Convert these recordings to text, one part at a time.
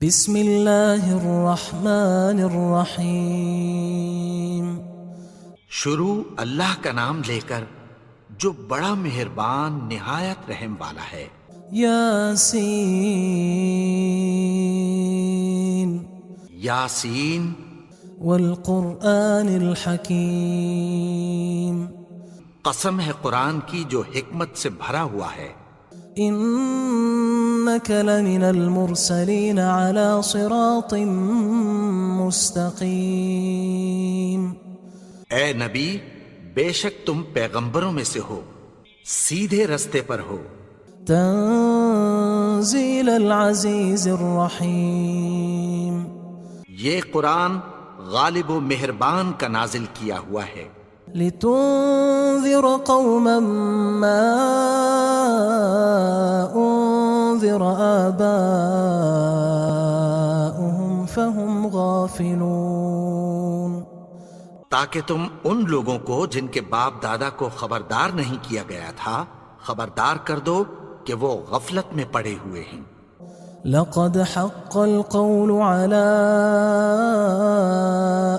بسم اللہ الرحمن الرحیم۔ شروع اللہ کا نام لے کر جو بڑا مہربان نہایت رحم والا ہے۔ یاسین یاسین والقرآن الحکیم۔ قسم ہے قرآن کی جو حکمت سے بھرا ہوا ہے۔ انک لمن المرسلین علی صراط مستقیم۔ اے نبی، بے شک تم پیغمبروں میں سے ہو، سیدھے رستے پر ہو۔ تنزیل العزیز الرحیم۔ یہ قرآن غالب و مہربان کا نازل کیا ہوا ہے۔ لتنذر قوما ما انذر آباؤهم فهم غافلون۔ تاکہ تم ان لوگوں کو جن کے باپ دادا کو خبردار نہیں کیا گیا تھا خبردار کر دو کہ وہ غفلت میں پڑے ہوئے ہیں۔ لقد حق القول على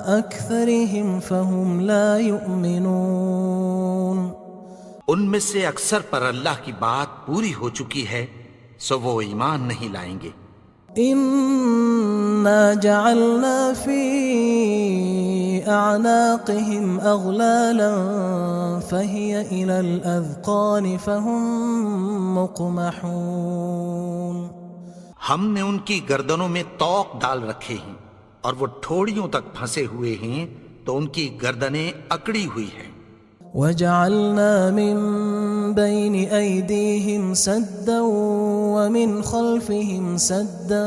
أكثرهم فهم لا يؤمنون۔ ان میں سے اکثر پر اللہ کی بات پوری ہو چکی ہے سو وہ ایمان نہیں لائیں گے۔ إنا جعلنا في أعناقهم أغلالا فهي إلى الأذقان فهم مقمحون۔ ہم نے ان کی گردنوں میں طوق ڈال رکھے ہیں اور وہ ٹھوڑیوں تک پھنسے ہوئے ہیں تو ان کی گردنیں اکڑی ہوئی ہیں۔ وجعلنا من بين أيديهم سدا ومن خلفهم سدا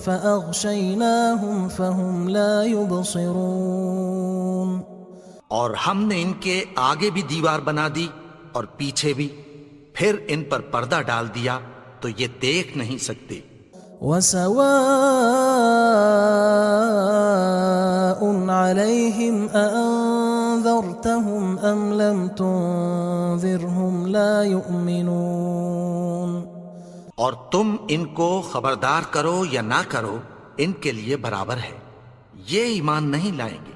فأغشيناهم فهم لا يبصرون۔ اور ہم نے ان کے آگے بھی دیوار بنا دی اور پیچھے بھی، پھر ان پر پردہ ڈال دیا تو یہ دیکھ نہیں سکتے۔ وسواء عليهم أأنذرتهم أم لم تنذرهم لا يؤمنون۔ اور تم ان کو خبردار کرو یا نہ کرو ان کے لیے برابر ہے، یہ ایمان نہیں لائیں گے۔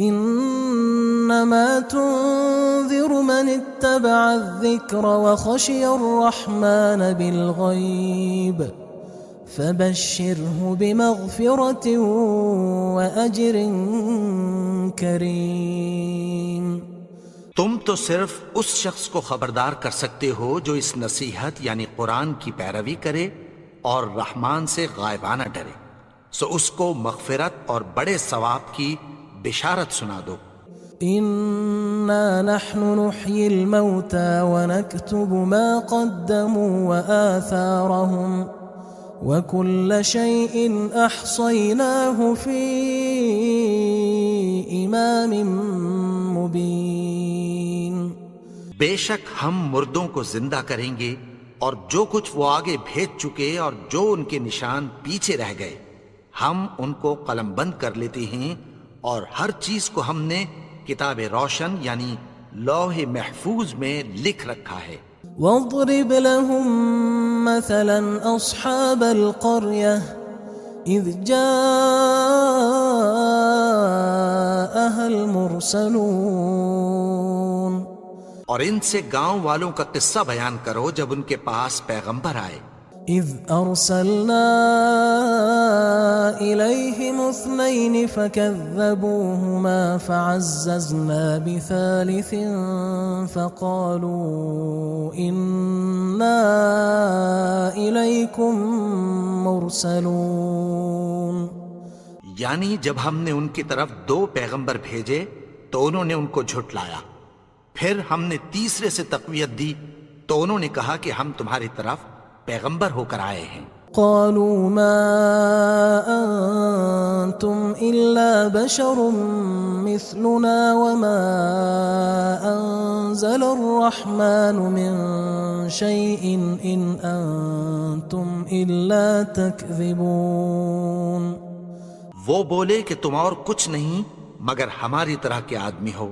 انما تنذر من اتبع الذکر وخشی الرحمن بالغیب فبشره بمغفرة وأجر کریم۔ تم تو صرف اس شخص کو خبردار کر سکتے ہو جو اس نصیحت یعنی قرآن کی پیروی کرے اور رحمان سے غائبانہ ڈرے، سو اس کو مغفرت اور بڑے ثواب کی بشارت سنا دو۔ انا نحن نحيي الموتى ونكتب ما قدموا وآثارهم وكل شيء احصيناه في امام مبين۔ بے شک ہم مردوں کو زندہ کریں گے اور جو کچھ وہ آگے بھیج چکے اور جو ان کے نشان پیچھے رہ گئے ہم ان کو قلم بند کر لیتے ہیں، اور ہر چیز کو ہم نے کتاب روشن یعنی لوح محفوظ میں لکھ رکھا ہے۔ واضرب لهم مثلا أصحاب القرية إذ جاءها المرسلون۔ اور ان سے گاؤں والوں کا قصہ بیان کرو جب ان کے پاس پیغمبر آئے۔ إذ أرسلنا إليهم اثنين فكذبوهما فعززنا بثالث فقالوا إنا إليكم مرسلون۔ یعنی جب ہم نے ان کی طرف 2 پیغمبر بھیجے تو انہوں نے ان کو جھٹلایا، پھر ہم نے تیسرے سے تقویت دی تو انہوں نے کہا کہ ہم تمہاری طرف پیغمبر ہو کر آئے ہیں۔ قالوا ما أنتم إلا بشر مثلنا وما أنزل الرحمن من شيء إن أنتم إلا تكذبون۔ وہ بولے کہ تم اور کچھ نہیں مگر ہماری طرح کے آدمی ہو،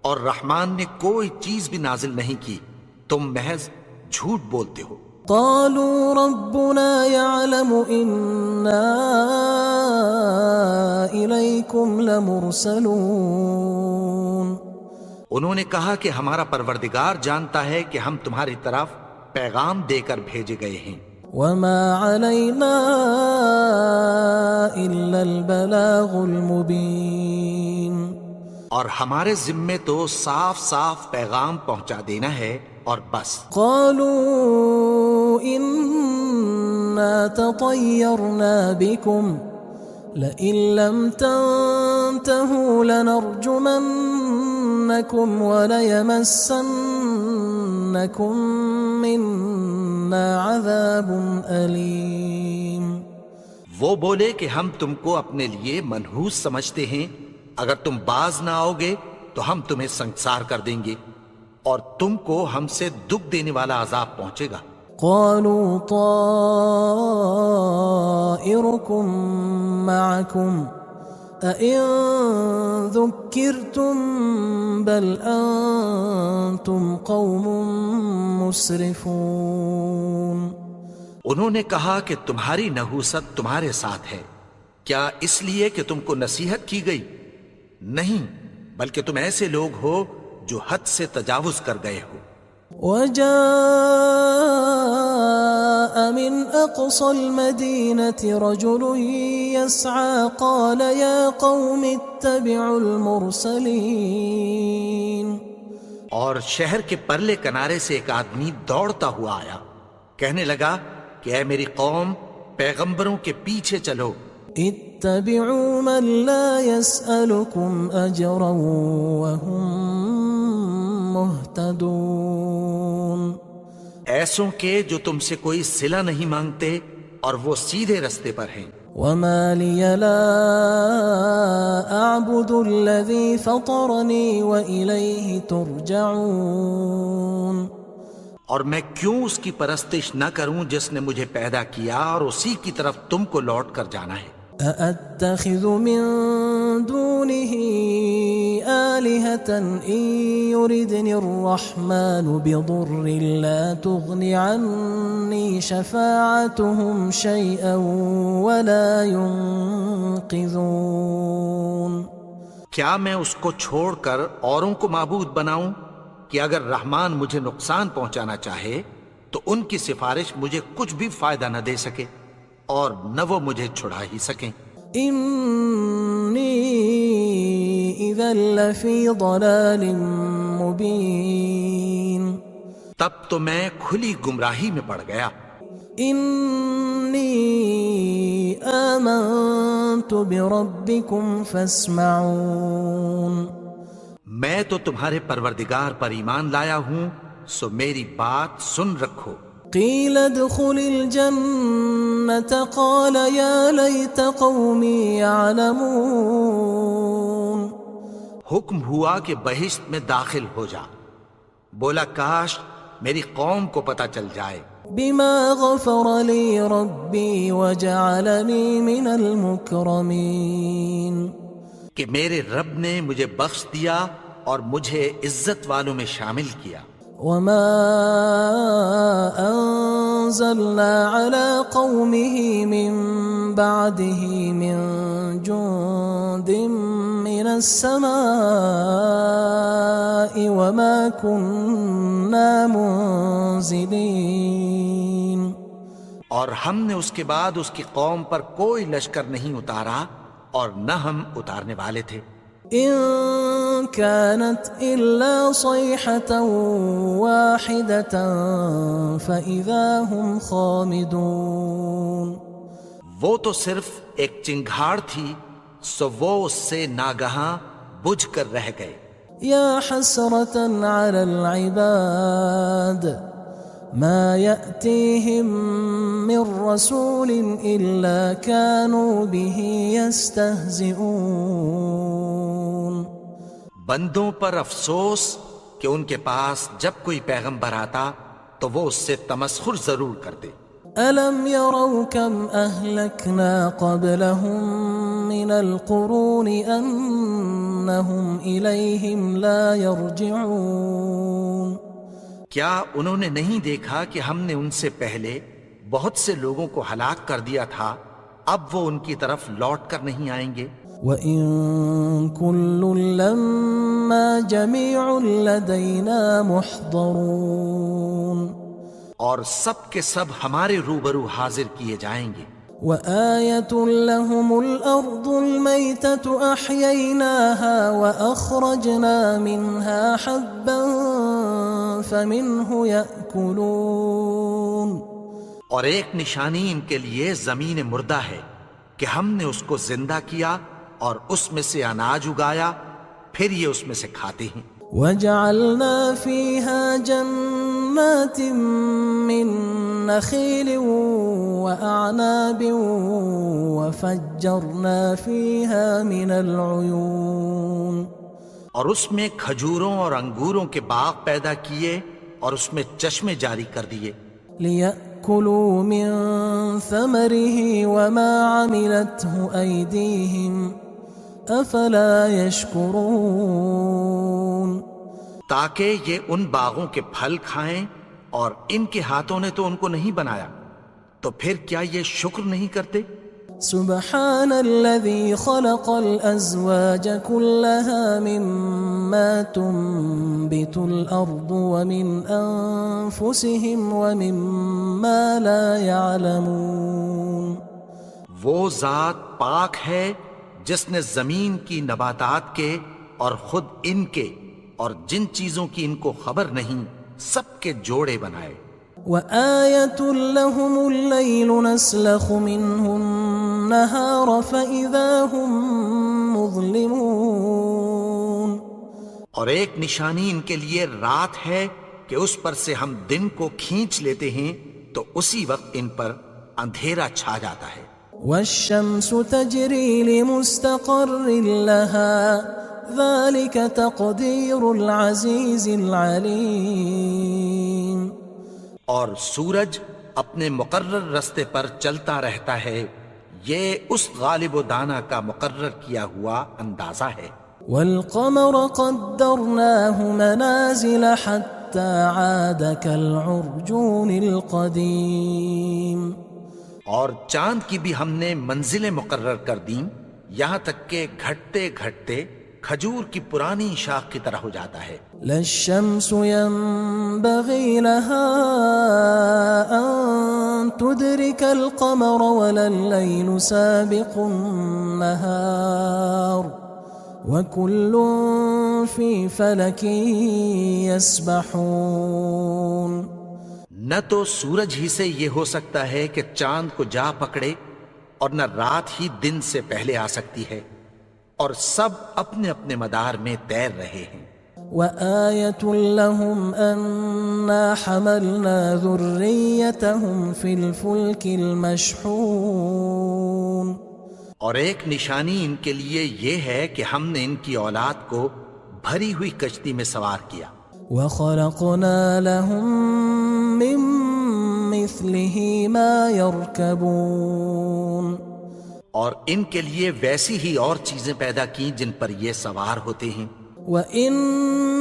اور رحمان نے کوئی چیز بھی نازل نہیں کی، تم محض جھوٹ بولتے ہو۔ قالوا ربنا يعلم إنا إليكم لمرسلون. انہوں نے کہا کہ ہمارا پروردگار جانتا ہے کہ ہم تمہاری طرف پیغام دے کر بھیجے گئے ہیں. وما علينا إلا البلاغ المبين. اور ہمارے ذمے تو صاف صاف پیغام پہنچا دینا ہے اور بس. قالوا إنا تطيرنا بكم لئن لم تنتهوا لنرجمنكم وليمسنكم منا عذاب أليم. وہ بولے کہ ہم تم کو اپنے لیے منحوس سمجھتے ہیں، اگر تم باز نہ آؤ گے تو ہم تمہیں سنسار کر دیں گے اور تم کو ہم سے دکھ دینے والا عذاب پہنچے گا. قالوا طائركم معكم أئن ذكرتم بل أنتم قوم مسرفون. انہوں نے کہا کہ تمہاری نحوست تمہارے ساتھ ہے، کیا اس لیے کہ تم کو نصیحت کی گئی؟ نہیں، بلکہ تم ایسے لوگ ہو جو حد سے تجاوز کر گئے ہو. وجاء من أقصى المدينة رجل يسعى قال يا قوم اتبعوا المرسلين. اور شہر کے پرلے کنارے سے ایک آدمی دوڑتا ہوا آیا، کہنے لگا کہ اے میری قوم، پیغمبروں کے پیچھے چلو. اتبعوا من لا يسألكم أجرا وهم مهتدون. ایسوں کے جو تم سے کوئی صلہ نہیں مانگتے اور وہ سیدھے رستے پر ہیں. وما لي لا أعبد الذي فطرني وإليه ترجعون. اور میں کیوں اس کی پرستش نہ کروں جس نے مجھے پیدا کیا اور اسی کی طرف تم کو لوٹ کر جانا ہے. أأتخذ من دونه آلهة إن يردني الرحمن بضر لا تغن عني شفاعتهم شيئا ولا ينقذون. کیا میں اس کو چھوڑ کر اوروں کو معبود بناؤں کہ اگر رحمان مجھے نقصان پہنچانا چاہے تو ان کی سفارش مجھے کچھ بھی فائدہ نہ دے سکے اور نہ وہ مجھے چھڑا ہی سکیں. إني إذا لفي ضلال مبين. تب تو میں کھلی گمراہی میں پڑ گیا. إني آمنت بربكم فاسمعون. میں تو تمہارے پروردگار پر ایمان لایا ہوں، سو میری بات سن رکھو. قيل ادخل الجنة قال يا ليت قومي يعلمون. حکم ہوا کہ بہشت میں داخل ہو جا. بولا کاش میری قوم کو پتہ چل جائے. بما غفر لي ربي وجعلني من المكرمين. کہ میرے رب نے مجھے بخش دیا اور مجھے عزت والوں میں شامل کیا. وما أنزلنا على قومه من بعده من جند من السماء وما كنا منزلين. اور ہم نے اس کے بعد اس کی قوم پر کوئی لشکر نہیں اتارا اور نہ ہم اتارنے والے تھے. إن كانت إلا صيحة واحدة فإذا هم خامدون. وہ تو صرف ایک چنگھاڑ تھی، سو وہ اس سے ناگہاں بجھ کر رہ گئے. يا حسرة على العباد ما يأتيهم من رسول إلا كانوا به يستهزئون. بندوں پر افسوس کہ ان کے پاس جب کوئی پیغمبر آتا تو وہ اس سے تمسخر ضرور کرتے. ألم يروا كم أهلكنا قبلهم من القرون أنهم إليهم لا يرجعون. کیا انہوں نے نہیں دیکھا کہ ہم نے ان سے پہلے بہت سے لوگوں کو ہلاک کر دیا تھا، اب وہ ان کی طرف لوٹ کر نہیں آئیں گے؟ وَإِن كُلٌّ لَمَّا جَمِيعٌ لَدَيْنَا مُحْضَرُونَ، اور سب کے سب ہمارے روبرو حاضر کیے جائیں گے۔ وَآيَةٌ لَهُمُ الْأَرْضُ الْمَيْتَةُ أَحْيَيْنَاهَا وَأَخْرَجْنَا مِنْهَا حَبًّا فَمِنْهُ يَأْكُلُونَ، اور ایک نشانی ان کے لیے زمین مردہ ہے کہ ہم نے اس کو زندہ کیا اور اس میں سے اناج اگایا، پھر یہ اس میں سے کھاتے ہیں۔ وَجَعَلْنَا فِيهَا جَنَّاتٍ مِّن نَخِيلٍ وَأَعْنَابٍ وَفَجَّرْنَا فِيهَا مِنَ الْعُيُونِ، اور اس میں کھجوروں اور انگوروں کے باغ پیدا کیے اور اس میں چشمے جاری کر دیے، لِيَأْكُلُوا مِن ثَمَرِهِ وَمَا عَمِلَتْهُ أَيْدِيهِمْ أَفَلَا يَشْكُرُونَ، تاکہ یہ ان باغوں کے پھل کھائیں، اور ان کے ہاتھوں نے تو ان کو نہیں بنایا، تو پھر کیا یہ شکر نہیں کرتے؟ سبحان الذي خلق الأزواج كلها مما تنبت الأرض ومن أنفسهم ومما لا يعلمون، وہ ذات پاک ہے جس نے زمین کی نباتات کے اور خود ان کے اور جن چیزوں کی ان کو خبر نہیں سب کے جوڑے بنائے۔ وآية لهم الليل نسلخ منه النهار فإذا هم مظلمون، اور ایک نشانی ان کے لیے رات ہے کہ اس پر سے ہم دن کو کھینچ لیتے ہیں تو اسی وقت ان پر اندھیرا چھا جاتا ہے۔ والشمس تجري لمستقر لها ذلك تقدير العزيز العليم، اور سورج اپنے مقرر رستے پر چلتا رہتا ہے، یہ اس غالب و دانا کا مقرر کیا ہوا اندازہ ہے۔ والقمر قدرناه منازل حتى عاد كالعرجون القديم، اور چاند کی بھی ہم نے منزلیں مقرر کر دیں، یہاں تک کہ گھٹتے گھٹتے کھجور کی پرانی شاخ کی طرح ہو جاتا ہے۔ لا الشمس ينبغي لها أن تدرك القمر ولا الليل سابق النهار وكل في فلك يسبحون، نہ تو سورج ہی سے یہ ہو سکتا ہے کہ چاند کو جا پکڑے، اور نہ رات ہی دن سے پہلے آ سکتی ہے، اور سب اپنے اپنے مدار میں تیر رہے ہیں۔ وآية لهم أنا حملنا ذريتهم في الفلك المشحون، اور ایک نشانی ان کے لیے یہ ہے کہ ہم نے ان کی اولاد کو بھری ہوئی کشتی میں سوار کیا۔ وخلقنا لهم من مثله ما يركبون، اور ان کے لیے ویسی ہی اور چیزیں پیدا کی جن پر یہ سوار ہوتے ہیں۔ وَإِن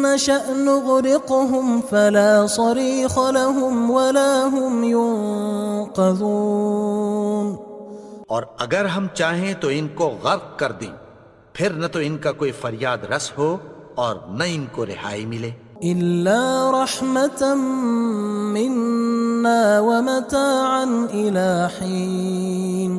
نَّشَأْ نُغْرِقْهُمْ فَلَا صَرِيخَ لَهُمْ وَلَا هُمْ يُنقَذُونَ، اور اگر ہم چاہیں تو ان کو غرق کر دیں، پھر نہ تو ان کا کوئی فریاد رس ہو اور نہ ان کو رہائی ملے۔ إِلَّا رَحْمَةً مِّنَّا وَمَتَاعًا إِلَى حِينٍ،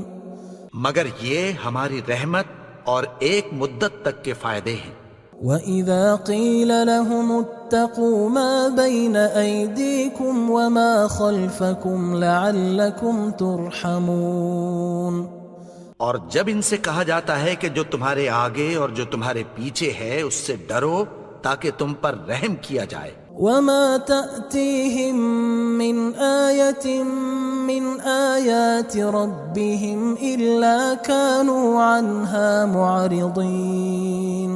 مگر یہ ہماری رحمت اور ایک مدت تک کے فائدے ہیں۔ وَإِذَا قِيلَ لَهُمُ اتَّقُوا مَا بَيْنَ أَيْدِيكُمْ وَمَا خَلْفَكُمْ لَعَلَّكُمْ تُرْحَمُونَ، اور جب ان سے کہا جاتا ہے کہ جو تمہارے آگے اور جو تمہارے پیچھے ہے اس سے ڈرو تاکہ تم پر رحم کیا جائے۔ وَمَا تَأْتِيهِم مِّنْ آيَةٍ مِّنْ آيَاتِ رَبِّهِمْ إِلَّا كَانُوا عَنْهَا مُعْرِضِينَ،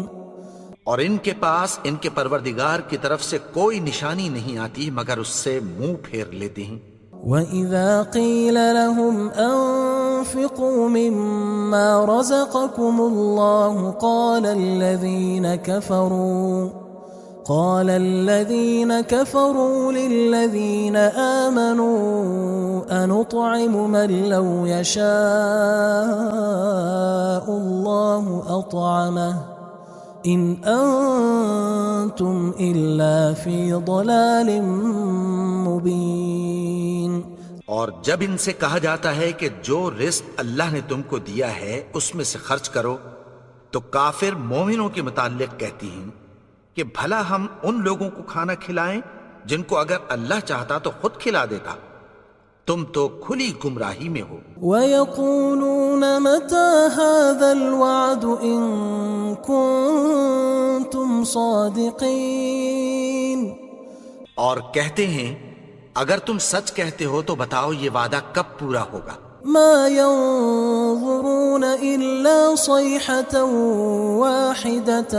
اور ان کے پاس ان کے پروردگار کی طرف سے کوئی نشانی نہیں آتی مگر اس سے منہ پھیر لیتے ہیں۔ وَإِذَا قِيلَ لَهُمْ أَنفِقُوا مِمَّا رَزَقَكُمُ اللَّهُ قال الذين كفروا للذين آمنوا أنطعم من لو يشاء الله أطعمه إن أنتم إلا في ضلال مبين. اور جب ان سے کہا جاتا ہے کہ جو رزق اللہ نے تم کو دیا ہے اس میں سے خرچ کرو، تو کافر مومنوں کے متعلق کہتی ہیں کہ بھلا ہم ان لوگوں کو کھانا کھلائیں جن کو اگر اللہ چاہتا تو خود کھلا دیتا. تم تو کھلی گمراہی میں ہو. وَيَقُولُونَ مَتَى هَذَا الْوَعْدُ إِن كُنتُمْ صَادِقِينَ. اور کہتے ہیں اگر تم سچ کہتے ہو تو بتاؤ یہ وعدہ کب پورا ہوگا. ما ينظرون إلا صيحة واحدة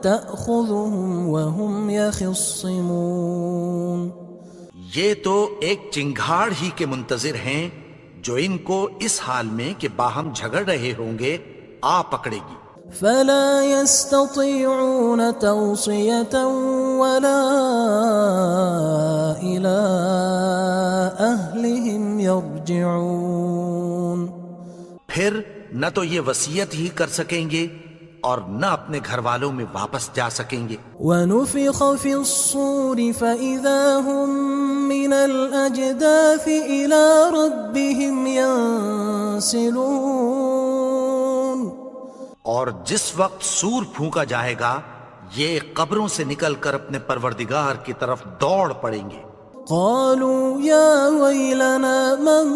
تأخذهم وهم يخصمون. یہ تو ایک چنگھاڑ ہی کے منتظر ہیں جو ان کو اس حال میں کہ باہم جھگڑ رہے ہوں گے آ پکڑے گی. فلا يستطيعون توصية ولا إلى أهلهم يرجعون. پھر نہ تو یہ وصیت ہی کر سکیں گے اور نہ اپنے گھر والوں میں واپس جا سکیں گے. ونفخ في الصور فإذا هم من الأجداث إلى ربهم ينسلون. اور جس وقت سور پھونکا جائے گا یہ قبروں سے نکل کر اپنے پروردگار کی طرف دوڑ پڑیں گے. قالوا يا ويلنا من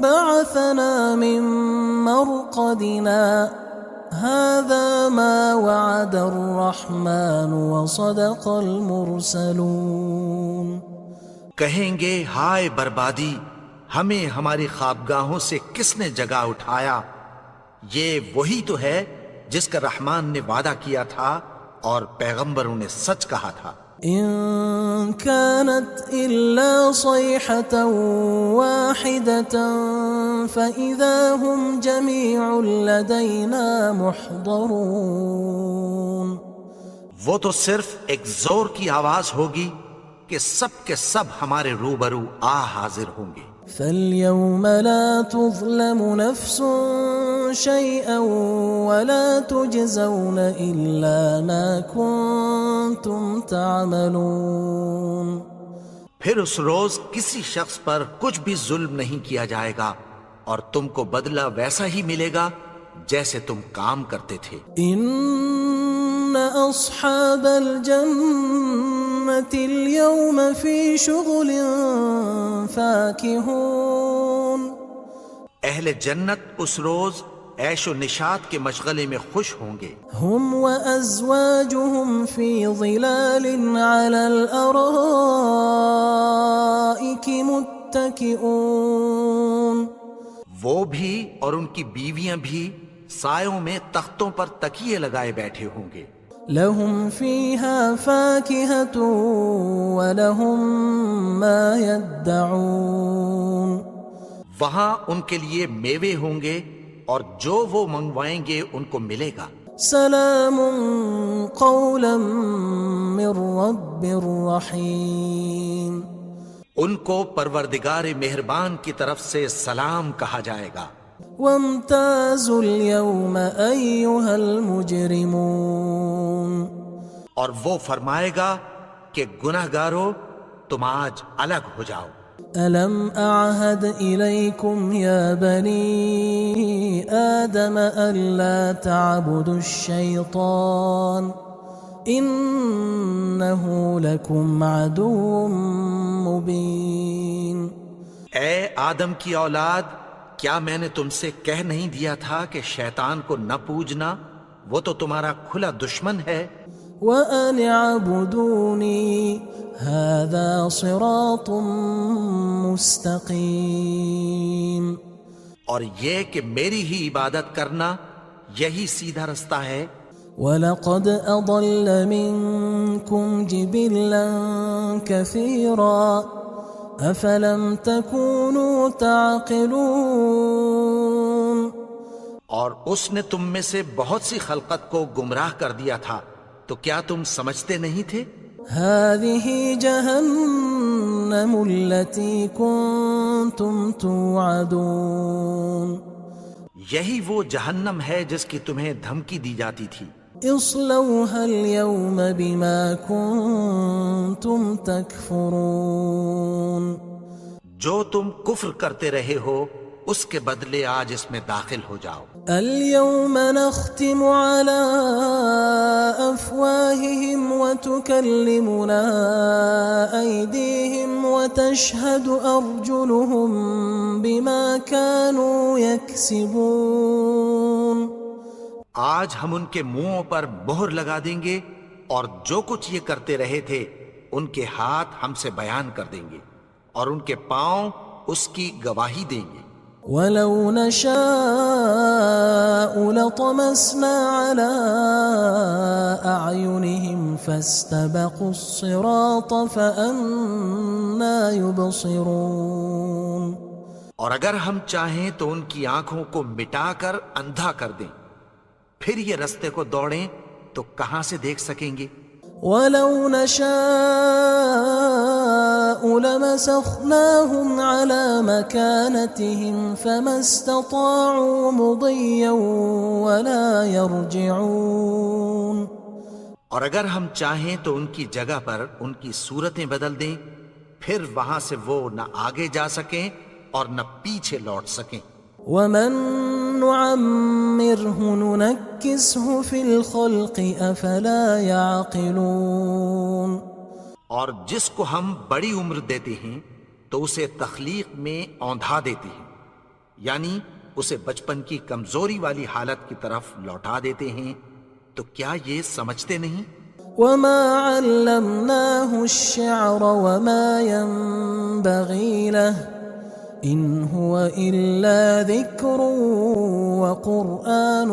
بعثنا من مرقدنا هذا ما وعد الرحمن وصدق المرسلون. کہیں گے ہائے بربادی، ہمیں ہماری خوابگاہوں سے کس نے جگا اٹھایا. یہ وہی تو ہے جس کا رحمان نے وعدہ کیا تھا اور پیغمبروں نے سچ کہا تھا. إن كانت إلا صيحة واحدة فإذا هم جميع لدينا محضرون. وہ تو صرف ایک زور کی آواز ہوگی کہ سب کے سب ہمارے روبرو حاضر ہوں گے. فاليوم لا تظلم نفس شيئا ولا تجزون إلا ما كنتم تعملون. پھر اس روز کسی شخص پر کچھ بھی ظلم نہیں کیا جائے گا اور تم کو بدلہ ویسا ہی ملے گا جیسے تم کام کرتے تھے. إن أصحاب الجنة اليوم في شغل فاكهون. اہل جنت اس روز عیش و نشاط کے مشغلے میں خوش ہوں گے. هم وأزواجهم في ظلال على الأرائك متكئون. وہ بھی اور ان کی بیویاں بھی سایوں میں تختوں پر تکیے لگائے بیٹھے ہوں گے. لهم فيها فاكهة ولهم ما يدعون. وہاں ان کے لیے میوے ہوں گے اور جو وہ منگوائیں گے ان کو ملے گا. سلام قولا من رب رحیم. ان کو پروردگار مہربان کی طرف سے سلام کہا جائے گا. وامتازوا اليوم أيها المجرمون. اور وہ فرمائے گا کہ گناہگارو تم آج الگ ہو جاؤ. ألم أعهد إليكم يا بني آدم ألا تعبدوا الشيطان إنه لكم عدو مبين. اے آدم کی اولاد، کیا میں نے تم سے کہہ نہیں دیا تھا کہ شیطان کو نہ پوجنا، وہ تو تمہارا کھلا دشمن ہے. وَأَنِ اعْبُدُونِي هَذَا صِرَاطٌ مُسْتَقِيمٌ. اور یہ کہ میری ہی عبادت کرنا یہی سیدھا رستہ ہے. وَلَقَدْ أَضَلَّ مِنْكُمْ جِبِلًّا كَثِيرًا أَفَلَمْ تَكُونُوا تَعْقِلُونَ. اور اس نے تم میں سے بہت سی خلقت کو گمراہ کر دیا تھا، تو کیا تم سمجھتے نہیں تھے؟ هذه جهنم التي كنتم توعدون یہی وہ جہنم ہے جس کی تمہیں دھمکی دی جاتی تھی. اصلوها اليوم بما كنتم تكفرون جو تم کفر کرتے رہے ہو اس کے بدلے آج اس میں داخل ہو جاؤ. اليوم نختم على أفواههم وتكلمنا أيديهم وتشهد أرجلهم بما كانوا يكسبون. آج ہم ان کے منہوں پر مہر لگا دیں گے اور جو کچھ یہ کرتے رہے تھے ان کے ہاتھ ہم سے بیان کر دیں گے اور ان کے پاؤں اس کی گواہی دیں گے. ولو نشاء لطمسنا على أعينهم فاستبقوا الصراط فأنى يبصرون. اور اگر ہم چاہیں تو ان کی آنکھوں کو مٹا کر اندھا کر دیں، پھر یہ رستے کو دوڑیں تو کہاں سے دیکھ سکیں گے. ولو نشاء لمسخناهم على مكانتهم فما استطاعوا مضيا ولا يرجعون. اور اگر ہم چاہیں تو ان کی جگہ پر ان کی صورتیں بدل دیں، پھر وہاں سے وہ نہ آگے جا سکیں اور نہ پیچھے لوٹ سکیں. ومن نعمره ننكسه في الخلق افلا يعقلون. اور جس کو ہم بڑی عمر دیتے ہیں تو اسے تخلیق میں اوندھا دیتے ہیں، یعنی اسے بچپن کی کمزوری والی حالت کی طرف لوٹا دیتے ہیں. تو کیا یہ سمجھتے نہیں؟ وما علمناه الشعر وما ينبغي له ان هو الا ذكر وقرآن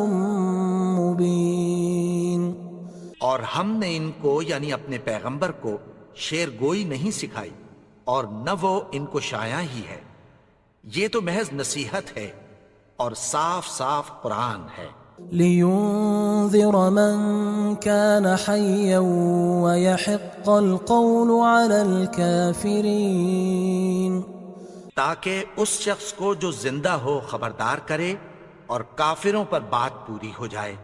مبين. اور ہم نے ان کو یعنی اپنے پیغمبر کو شعر گوئی نہیں سکھائی اور نہ وہ ان کو شایع ہی ہے، یہ تو محض نصیحت ہے اور صاف صاف قرآن ہے. لينذر من كان حيا ويحق القول على الكافرين. تاکہ اس شخص کو جو زندہ ہو خبردار کرے اور کافروں پر بات پوری ہو جائے.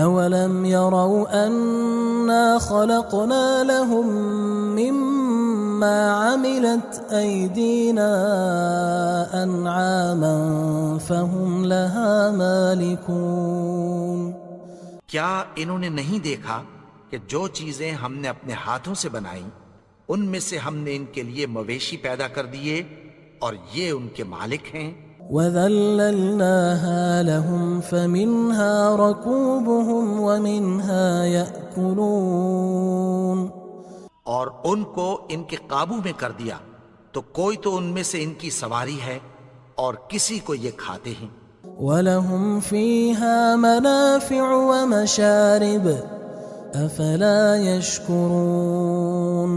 اولم يروا انا خلقنا لهم مما عملت ايدينا انعاما فهم لها مالكون. کیا انہوں نے نہیں دیکھا کہ جو چیزیں ہم نے اپنے ہاتھوں سے بنائیں ان میں سے ہم نے ان کے لیے مویشی پیدا کر دیے اور یہ ان کے مالک ہیں. وَذَلَّلْنَاهَا لَهُمْ فَمِنْهَا رَكُوبُهُمْ وَمِنْهَا يَأْكُلُونَ. اور ان کو ان کے قابو میں کر دیا تو کوئی تو ان میں سے ان کی سواری ہے اور کسی کو یہ کھاتے ہیں. وَلَهُمْ فِيهَا مَنَافِعُ وَمَشَارِبُ أَفَلَا يَشْكُرُونَ.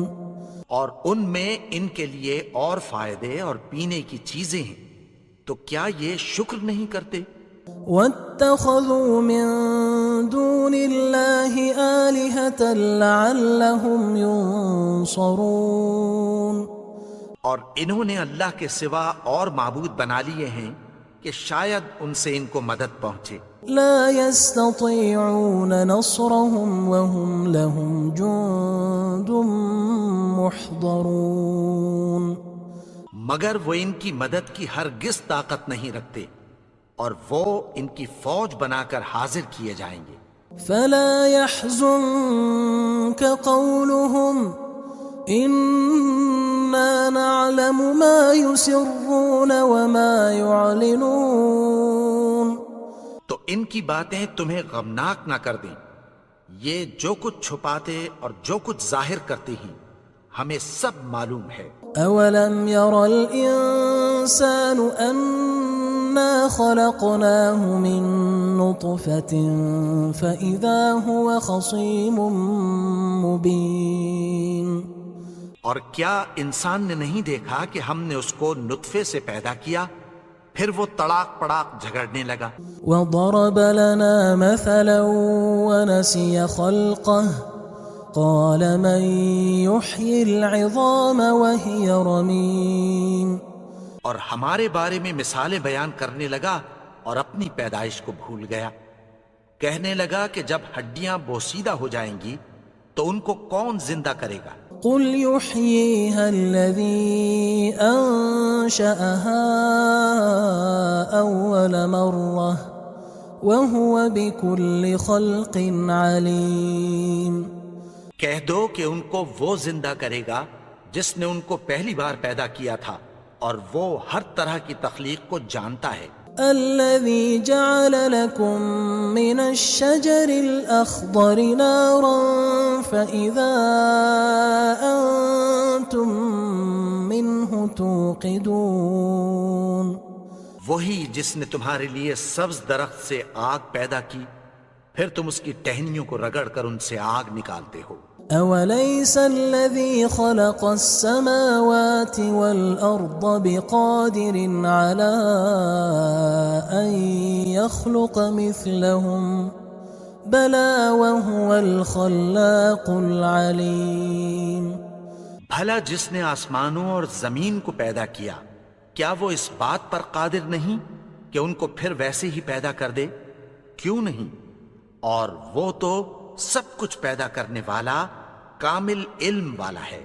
اور ان میں ان کے لیے اور فائدے اور پینے کی چیزیں ہیں، تو کیا یہ شکر نہیں کرتے؟ وَاتَّخَذُوا مِن دُونِ اللَّهِ آلِهَةً لَعَلَّهُمْ يُنصَرُونَ. اور انہوں نے اللہ کے سوا اور معبود بنا لیے ہیں کہ شاید ان سے ان کو مدد پہنچے. لا يستطيعون نصرهم وهم لهم جند محضرون. مگر وہ ان کی مدد کی ہرگز طاقت نہیں رکھتے اور وہ ان کی فوج بنا کر حاضر کیے جائیں گے. فلا يحزنك قولهم إنا نعلم ما يسرون وما يعلنون. تو ان کی باتیں تمہیں غمناک نہ کر دیں، یہ جو کچھ چھپاتے اور جو کچھ ظاہر کرتے ہیں ہمیں سب معلوم ہے. اولم ير الانسان انا خلقناه من نطفة فاذا هو خصيم مبين. اور کیا انسان نے نہیں دیکھا کہ ہم نے اس کو نطفے سے پیدا کیا، پھر وہ تڑاک پڑاک جھگڑنے لگا. وضرب لنا مثلا ونسي خلقه قال من يحيي العظام وهي رميم. اور ہمارے بارے میں مثالیں بیان کرنے لگا اور اپنی پیدائش کو بھول گیا. کہنے لگا کہ جب ہڈیاں بوسیدہ ہو جائیں گی تو ان کو کون زندہ کرے گا؟ قل يحييها الذي أنشأها أول مرة وهو بكل خلق عليم. کہہ دو کہ ان کو وہ زندہ کرے گا جس نے ان کو پہلی بار پیدا کیا تھا اور وہ ہر طرح کی تخلیق کو جانتا ہے. الذي جعل لكم من الشجر الأخضر نارا فإذا أنتم منه توقدون. وہی جس نے تمہارے لیے سبز درخت سے آگ پیدا کی پھر تم اس کی ٹہنیوں کو رگڑ کر ان سے آگ نکالتے ہو. أوليس الذي خلق السماوات والأرض بقادر على أن يخلق مثلهم بلى وهو الخلاق العليم. بھلا جس نے آسمانوں اور زمین کو پیدا کیا کیا وہ اس بات پر قادر نہیں کہ ان کو پھر ویسے ہی پیدا کر دے؟ کیوں نہیں؟ اور وہ تو سب کچھ پیدا کرنے والا کامل علم والا ہے.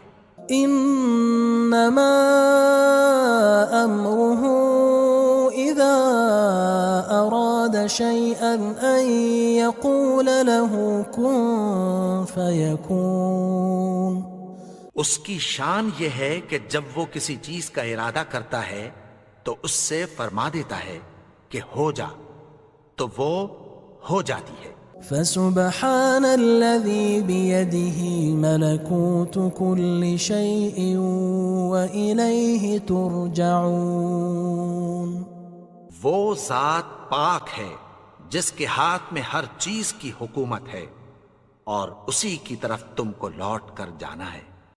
انما امره اذا اراد شيئا ان يقول له كن فيكون. اس کی شان یہ ہے کہ جب وہ کسی چیز کا ارادہ کرتا ہے تو اس سے فرما دیتا ہے کہ ہو جا تو وہ ہو جاتی ہے. فسبحان الذي بيده ملكوت كل شيء وإليه ترجعون. وہ ذات پاک ہے جس کے ہاتھ میں ہر چیز کی حکومت ہے اور اسی کی طرف تم کو لوٹ کر جانا ہے.